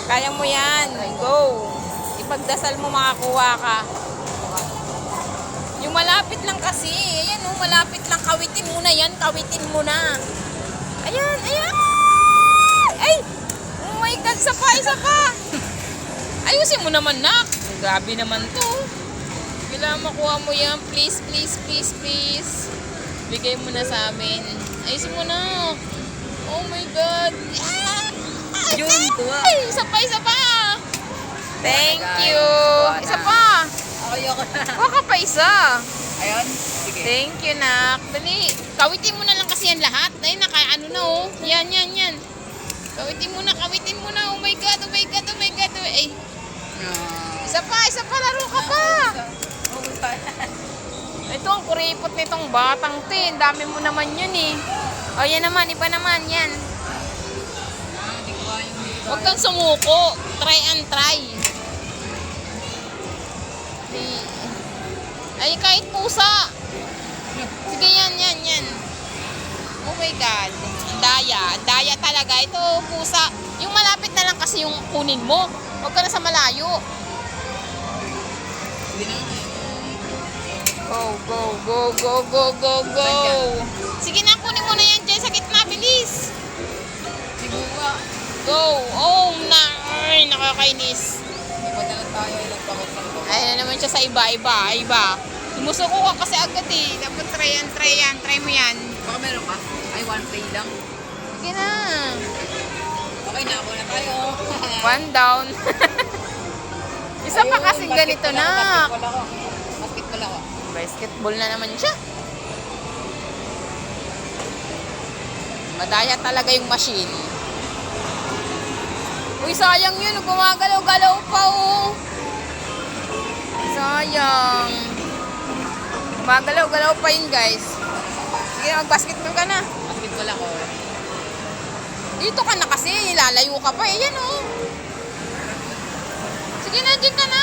Kaya mo yan. Go. Ipagdasal mo makakuha ka. Yung malapit lang kasi. Ayan o, malapit lang. Kawitin mo na yan. Kawitin mo na. Ayan, ayan. Ay! Oh my God, isa pa, isa pa. Ayusin mo naman, nak. Grabe naman to. Kailangan makuha mo yan. Please, please, please, please. Bigay mo na sa amin. Ayusin mo na. Oh my God. Yun, tuwa. Ay, isa pa, isa pa. Thank you. Isa pa. Ayoko na. Kuha ka pa isa. Ayun, sige. Thank you, nak. Dali. Kawitin mo na lang kasi yan lahat. Ay, ano na oh. Yan, yan, yan. Kawitin mo na, kawitin mo na. Oh my God, oh my God, oh my God. Ay. Isa pa, laro ka pa. Ito ang kuripot nitong batang tin. Dami mo naman yun eh. O, yan naman, iba naman, yan. Huwag kang sumuko. Try and try. Ay, kahit pusa. Sige, yan, yan, yan. Oh my God. Daya. Daya talaga. Ito, pusa. Yung malapit na lang kasi yung kunin mo. Huwag ka na sa malayo. Go, go, go, go, go, go, go. Sige na, kunin mo na yan dyan sa gitna. Bilis. Go. Oh, na. Ay, nakakainis. Ay, na naman siya sa iba. Sumusuko ka kasi agad eh. Dapat try yan. Try mo yan. Baka meron ka? Ay, one play lang. Sige na. Okay na, ako na tayo. One down. Isa pa kasing ganito na. Basketball ako. Basketball na naman siya. Madaya talaga yung machine. Uy, sayang yun. Gumagalaw-galaw pa, oh. Sayang. Gumagalaw-galaw pa yun, guys. Sige, mag-basketball ka na. Basketball ako. Dito ka na kasi. Lalayo ka pa. Ayan, oh. Sige na, dyan ka na.